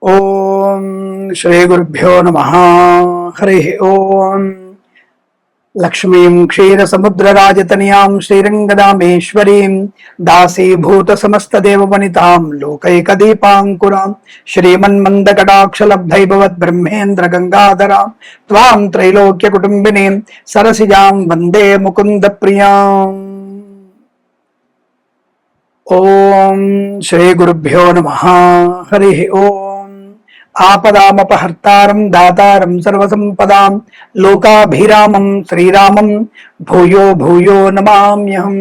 ఓం శ్రీ గురుభ్యో నమః. హరి ఓం. లక్ష్మీం క్షీరసముద్రరాజతనయాం శ్రీరంగదామేశ్వరీం దాసీభూత సమస్తదేవవనితాం లోకైకదీపాంకురాం శ్రీమన్మందకటాక్షలబ్ధైభవద్బ్రహ్మేంద్ర గంగాధరాం త్వాం త్రైలోక్యకుటుంబినీం సరసిజాం వందే ముకుంద ప్రియాం. ఓం శ్రీ గురుభ్యో నమః. హరి ఓం. ఆపదామపహర్తారం దాతారం సర్వసంపదాం లోకాభిరామం శ్రీరామం భూయో భూయో నమామ్యహం.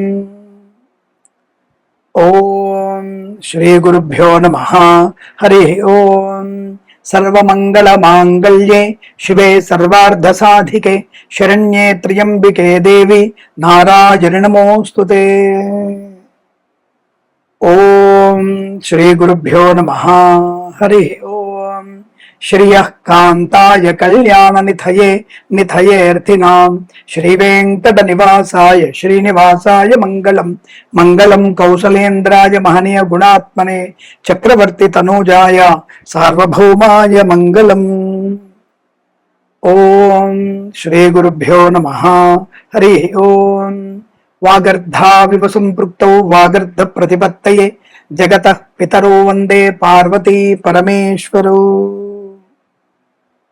ఓం శ్రీ గురుభ్యో నమః. హరి ఓం. సర్వమంగళమాంగళ్యే శివే సర్వార్ధసాధికే శరణ్యే త్ర్యంబికే దేవి నారాయణి నమోస్తుతే. ఓం శ్రీ గురుభ్యో నమః. హరి ఓం. శ్రియః కాంతాయ కళ్యాణ నిధయే నిధయేర్థినాం శ్రీవేంకట నివాసాయ శ్రీనివాసాయ మంగళం. మంగళం కౌసలేంద్రాయ మహనీయ గుణాత్మనే చక్రవర్తి తనూజాయ సార్వభౌమాయ మంగళం. ఓం శ్రీ గురుభ్యో నమః. హరి ఓం. వాగర్ధావివ సంపృక్తౌ వాగర్ధ ప్రతిపత్తయే జగతః పితరో వందే పార్వతీ పరమేశ్వరౌ.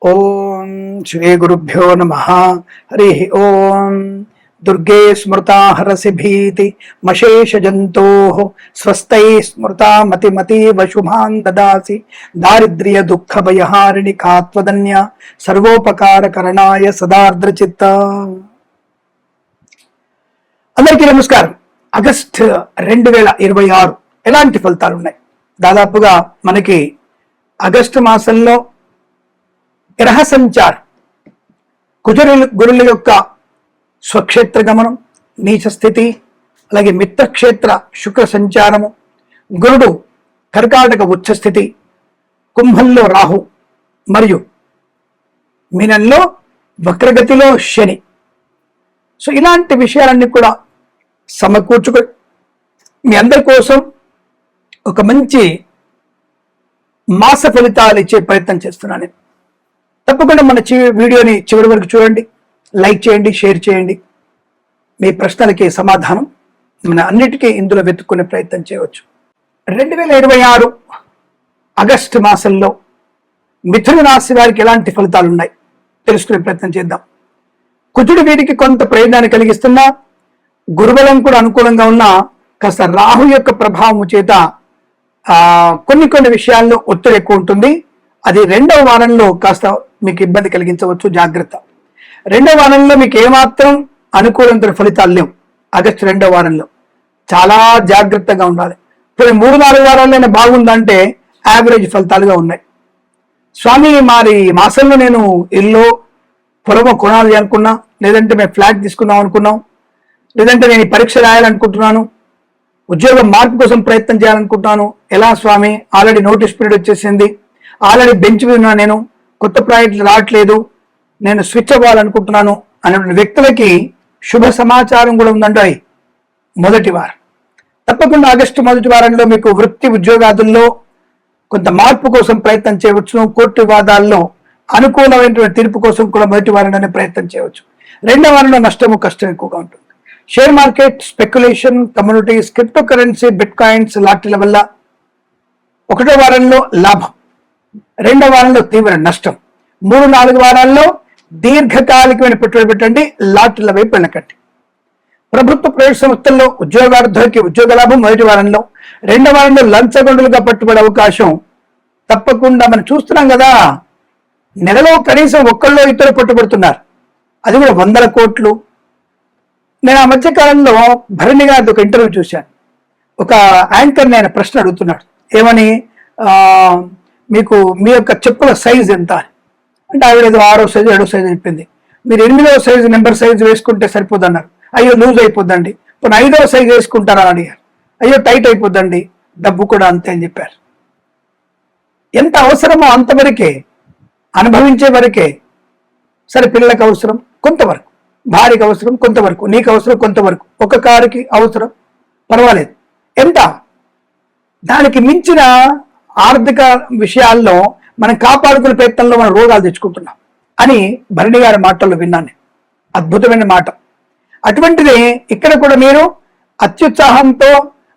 ఓం శ్రీ గురుభ్యో నమః. హరి ఓం. దుర్గే స్మృతా హరసి భీతి మశేష జంతోః స్వస్తై స్మృతా మతిమతీవ శుభాన్ దదాసి దారిద్ర్య దుఃఖ భయహారిణి కాత్వదన్య సర్వోపకార కరణాయ సదార్ద్రచిత్త. అందరికీ నమస్కారం. ఆగస్టు 2026 ఎలాంటి ఫలితాలు ఉన్నాయి? దాదాపుగా మనకి ఆగస్టు మాసంలో గ్రహ సంచారం, గురుల యొక్క స్వక్షేత్ర గమనం, నీచ స్థితి, అలాగే మిత్రక్షేత్ర శుక్ర సంచారము, గురుడు కర్కాటక ఉచ్చ స్థితి, కుంభంలో రాహు మరియు మీనంలో వక్రగతిలో శని. సో ఇలాంటి విషయాలన్నీ కూడా సమకూర్చుకొని మీ అందరి కోసం ఒక మంచి మాస ఫలితాలు ఇచ్చే ప్రయత్నం చేస్తున్నాను. తప్పకుండా మన వీడియోని చివరి వరకు చూడండి, లైక్ చేయండి, షేర్ చేయండి. మీ ప్రశ్నలకి సమాధానం మన అన్నిటికీ ఇందులో వెతుక్కునే ప్రయత్నం చేయవచ్చు. 2026 ఆగస్టు మాసంలో మిథున రాశి వారికి ఎలాంటి ఫలితాలు ఉన్నాయి తెలుసుకునే ప్రయత్నం చేద్దాం. కుజుడు వీరికి కొంత ప్రయోజనాన్ని కలిగిస్తున్నా, గురుబలం కూడా అనుకూలంగా ఉన్నా కాస్త రాహు యొక్క ప్రభావం చేత కొన్ని విషయాల్లో ఒత్తిడి ఎక్కువ ఉంటుంది. అది 2వ వారంలో కాస్త మీకు ఇబ్బంది కలిగించవచ్చు, జాగ్రత్త. 2వ వారంలో మీకు ఏమాత్రం అనుకూలంతో ఫలితాలు లేవు. ఆగస్టు 2వ వారంలో చాలా జాగ్రత్తగా ఉండాలి. ఇప్పుడు 3-4 వారాలైనా బాగుందంటే యావరేజ్ ఫలితాలుగా ఉన్నాయి. స్వామి మరి మాసంలో నేను ఇల్లు పొలము కొనాలి అనుకున్నా, లేదంటే మేము ఫ్లాట్ తీసుకుందాం అనుకున్నాం, లేదంటే నేను ఈ పరీక్ష రాయాలనుకుంటున్నాను, ఉద్యోగం మార్పు కోసం ప్రయత్నం చేయాలనుకుంటున్నాను. ఎలా స్వామి? ఆల్రెడీ నోటీస్ పీరియడ్ వచ్చేసింది, ఆల్రెడీ బెంచ్ మీద ఉన్నా, నేను కొత్త ప్రాజెక్టులు రావట్లేదు, నేను స్విచ్ అవ్వాలనుకుంటున్నాను అనే వ్యక్తులకి శుభ సమాచారం కూడా ఉందంటే మొదటి వారం. తప్పకుండా ఆగస్టు మొదటి వారంలో మీకు వృత్తి ఉద్యోగాదుల్లో కొంత మార్పు కోసం ప్రయత్నం చేయవచ్చు. కోర్టు వివాదాల్లో అనుకూలమైనటువంటి తీర్పు కోసం కూడా మొదటి వారంలోనే ప్రయత్నం చేయవచ్చు. 2వ వారంలో నష్టము కష్టం ఎక్కువగా ఉంటుంది. Share market, speculation, communities, crypto currency, bitcoins, లాటరీల వల్ల 1వ వారంలో లాభం, 2వ వారంలో తీవ్ర నష్టం. 3-4 వారాల్లో దీర్ఘకాలికమైన పెట్టుబడి పెట్టండి, లాటరీల వైపు వెళ్ళకండి. ప్రభుత్వ ప్రైవేట్ సంస్థల్లో ఉద్యోగార్థులకి ఉద్యోగ లాభం మొదటి వారంలో, 2వ వారంలో లంచగొండులుగా పట్టుబడే అవకాశం తప్పకుండా మనం చూస్తున్నాం కదా. నెలలో కనీసం ఒక్కళ్ళు ఇద్దరు పట్టుబడుతున్నారు, అది కూడా 100 కోట్లు. నేను ఆ మధ్య కాలంలో భరణి గారిది ఒక ఇంటర్వ్యూ చూశాను. ఒక యాంకర్ నేను ప్రశ్న అడుగుతున్నాడు, ఏమని, మీకు మీ యొక్క చెప్పుల సైజు ఎంత అంటే ఆవిడ ఏదో 6వ సైజు 7వ సైజు చెప్పింది. మీరు 8వ సైజు నెంబర్ సైజు వేసుకుంటే సరిపోద్దన్నారు. అయ్యో లూజ్ అయిపోద్దండి. ఇప్పుడు 5వ సైజు వేసుకుంటారా అని అడిగారు. అయ్యో టైట్ అయిపోద్దండి, డబ్బు కూడా అంతే అని చెప్పారు. ఎంత అవసరమో అంతవరకే, అనుభవించే వరకే. సరే, పిల్లలకు అవసరం కొంతవరకు, భార్యకి అవసరం కొంతవరకు, నీకు అవసరం కొంతవరకు, ఒక కారుకి అవసరం పర్వాలేదు. ఎంత దానికి మించిన ఆర్థిక విషయాల్లో మనం కాపాడుకునే ప్రయత్నంలో మనం రోగాలు తెచ్చుకుంటున్నాం అని భరణి గారి మాటల్లో విన్నాను. అద్భుతమైన మాట. అటువంటిది ఇక్కడ కూడా మీరు అత్యుత్సాహంతో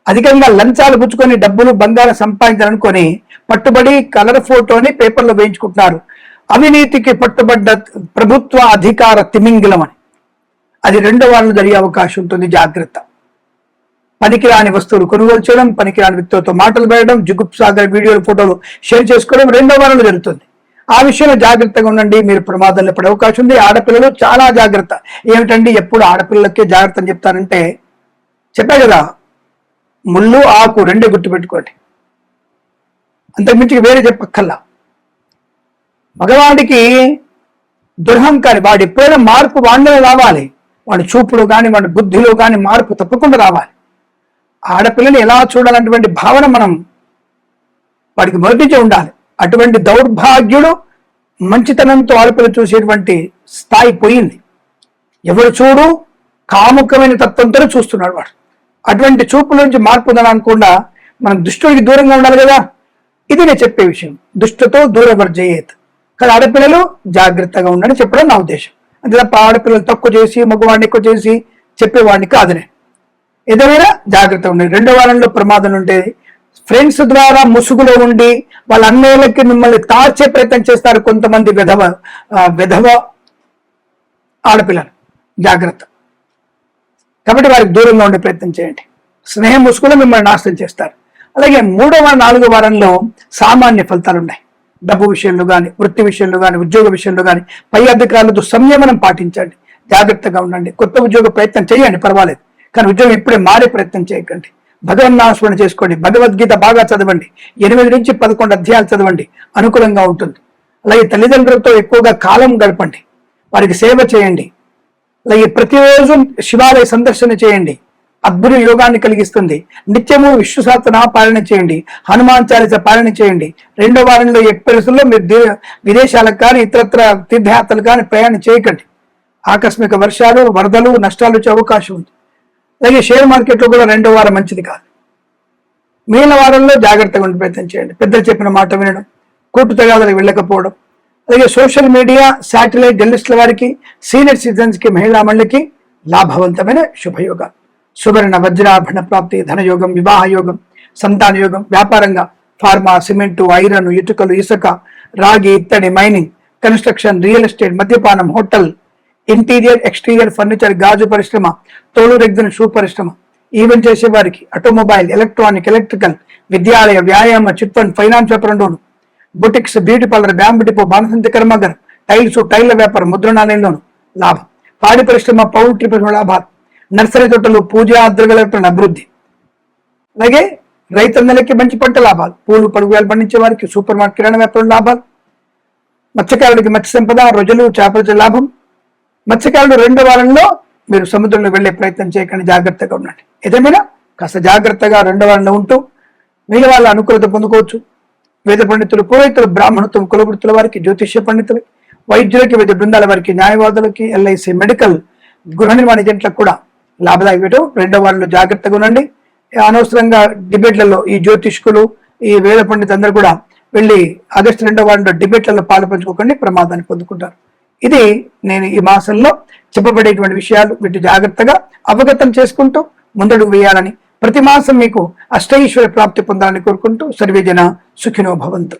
అధికంగా లంచాలు పుచ్చుకొని డబ్బులు బంగారం సంపాదించాలనుకొని పట్టుబడి కలర్ ఫోటోని పేపర్లో వేయించుకుంటున్నారు. అవినీతికి పట్టుబడ్డ ప్రభుత్వ అధికార తిమింగిలం అని. అది రెండో వాళ్ళు జరిగే అవకాశం ఉంటుంది. జాగ్రత్త. పనికిరాని వస్తువులు కొనుగోలు చేయడం, పనికిరాని వ్యక్తులతో మాటలు పెట్టడం, జుగుప్సాగర్ వీడియోలు ఫోటోలు షేర్ చేసుకోవడం రెండో వారంలో జరుగుతుంది. ఆ విషయంలో జాగ్రత్తగా ఉండండి. మీరు ప్రమాదంలో పడే అవకాశం ఉంది. ఆడపిల్లలు చాలా జాగ్రత్త. ఏమిటండి ఎప్పుడు ఆడపిల్లలకే జాగ్రత్త అని చెప్తారంటే, చెప్పా కదా, ముళ్ళు ఆకు రెండే గుర్తుపెట్టుకోండి, అంతకుమించి వేరే చెప్పక్కల్లా. మగవాడికి దురహంకారి, వాడు ఎప్పుడైనా మార్పు వాడినే రావాలి. వాడి చూపులో కానీ వాడి బుద్ధిలో కానీ మార్పు తప్పకుండా రావాలి. ఆడపిల్లని ఎలా చూడాలన్నటువంటి భావన మనం వాడికి మొదటించే ఉండాలి. అటువంటి దౌర్భాగ్యుడు మంచితనంతో ఆడపిల్ల చూసేటువంటి స్థాయి పోయింది. ఎవరు చూడు కాముకమైన తత్వంతో చూస్తున్నాడు వాడు. అటువంటి చూపుల నుంచి మార్పు ఉందనకుండా మనం దుష్టుడికి దూరంగా ఉండాలి కదా. ఇది నేను చెప్పే విషయం. దుష్టుతో దూరవర్జయేత్. కానీ ఆడపిల్లలు జాగ్రత్తగా ఉండని చెప్పడం నా ఉద్దేశం. అంతే తప్ప ఆడపిల్లలు తక్కువ చేసి మగవాడిని ఎక్కువ చేసి చెప్పేవాడిని కాదునే. ఏదైనా జాగ్రత్తగా ఉండండి. రెండో వారంలో ప్రమాదం ఉండేది. ఫ్రెండ్స్ ద్వారా ముసుగులో ఉండి వాళ్ళ అన్నయ్యలకి మిమ్మల్ని తార్చే ప్రయత్నం చేస్తారు కొంతమంది విధవ ఆడపిల్లలు. జాగ్రత్త. కాబట్టి వారికి దూరంగా ఉండే ప్రయత్నం చేయండి. స్నేహం ముసుగులో మిమ్మల్ని నాశనం చేస్తారు. అలాగే 3వ 4వ వారంలో సామాన్య ఫలితాలు ఉన్నాయి. డబ్బు విషయంలో కానీ, వృత్తి విషయంలో కానీ, ఉద్యోగ విషయంలో కానీ పై అధికారులతో సంయమనం పాటించండి. జాగ్రత్తగా ఉండండి. కొత్త ఉద్యోగ ప్రయత్నం చేయండి, పర్వాలేదు. కానీ ఉద్యోగం ఇప్పుడే మారే ప్రయత్నం చేయకండి. భగవన్నామస్మరణ చేసుకోండి. భగవద్గీత బాగా చదవండి. 8 నుంచి 11 అధ్యాయాలు చదవండి. అనుకూలంగా ఉంటుంది. అలాగే తల్లిదండ్రులతో ఎక్కువగా కాలం గడపండి. వారికి సేవ చేయండి. అలాగే ప్రతిరోజు శివాలయ సందర్శన చేయండి. అద్భుత యోగాన్ని కలిగిస్తుంది. నిత్యము విష్ణు సహస్రనామ పాలన చేయండి. హనుమాన్ చాలీస పాలన చేయండి. రెండో వారంలో పరిస్థితుల్లో మీరు విదేశాలకు కానీ ఇతరత్ర తీర్థయాత్రలు కానీ ప్రయాణం చేయకండి. ఆకస్మిక వర్షాలు, వరదలు, నష్టాలు వచ్చే అవకాశం ఉంది. అలాగే షేర్ మార్కెట్లో కూడా రెండో వారం మంచిది కాదు. మిగిలిన వారంలో జాగ్రత్తగా ఉండే ప్రయత్నం చేయండి. పెద్దలు చెప్పిన మాట వినడం, కోర్టు తగాదాలకు వెళ్ళకపోవడం. అలాగే సోషల్ మీడియా, శాటిలైట్ జర్నలిస్టుల వారికి, సీనియర్ సిటిజన్స్ కి, మహిళా మండలికి లాభవంతమైన శుభయోగాలు. సువర్ణ వజ్రాభరణ ప్రాప్తి, ధనయోగం, వివాహ యోగం, సంతాన యోగం. వ్యాపారంగా ఫార్మా, సిమెంటు, ఐరన్, ఇటుకలు, ఇసుక, రాగి, ఇత్తడి, మైనింగ్, కన్స్ట్రక్షన్, రియల్ ఎస్టేట్, మద్యపానం, హోటల్, ఇంటీరియర్, ఎక్స్టీరియర్ ఫర్నిచర్, గాజు పరిశ్రమ, తోలు రెగ్జిన్ షూ పరిశ్రమ, ఈవెంట్ చేసే వారికి, ఆటోమొబైల్, ఎలక్ట్రానిక్, ఎలక్ట్రికల్, విద్యాలయ, వ్యాయామ, చిట్ ఫండ్, ఫైనాన్స్ వ్యాపారంలోను, boutiques, beauty parlour, bamboo depot, బాణసంతి కర్మాగారం, టైల్స్, టైళ్ల వ్యాపారం, ముద్రణాలయంలోను లాభం. పాడి పరిశ్రమ, పౌల్ట్రీ పరిశ్రమ లాభాలు. నర్సరీ తోటలు, పూజా ద్రవ్యాల అభివృద్ధి. అలాగే రైతన్నలకి మంచి పంట లాభాలు. పూలు, పడుగులు పండించే వారికి, సూపర్ మార్కెట్, కిరాణా వ్యాపారం లాభాలు. మత్స్యకారులకి మత్స్య సంపద, రొయ్యలు, చేపల లాభం. మత్స్యకారులు రెండో వారంలో మీరు సముద్రంలో వెళ్లే ప్రయత్నం చేయకండి. జాగ్రత్తగా ఉండండి. ఏదేమైనా కాస్త జాగ్రత్తగా రెండో వారంలో ఉంటూ మిగిలిన వాళ్ళ అనుకూలత పొందుకోవచ్చు. వేద పండితులు, పురోహితులు, బ్రాహ్మణత్వం, కులవృత్తుల వారికి, జ్యోతిష్య పండితులకి, వైద్యులకి, వైద్య బృందాల వారికి, న్యాయవాదులకి, ఎల్ఐసి, మెడికల్, గృహ నిర్మాణ ఏజెంట్లకు కూడా లాభదాయకం. రెండో వారంలో జాగ్రత్తగా ఉండండి. అనవసరంగా డిబేట్లలో ఈ జ్యోతిష్కులు, ఈ వేద పండితులు అందరూ కూడా వెళ్ళి ఆగస్టు 2వ వారంలో డిబేట్లలో పాల్పంచుకోకండి, ప్రమాదాన్ని పొందుకుంటారు. ఇది నేను ఈ మాసంలో చెప్పబడేటువంటి విషయాలు. వీటి జాగ్రత్తగా అవగతం చేసుకుంటూ ముందడుగు వేయాలని, ప్రతి మాసం మీకు అష్టైశ్వర్య ప్రాప్తి పొందాలని కోరుకుంటూ సర్వేజన సుఖినో భవంతు.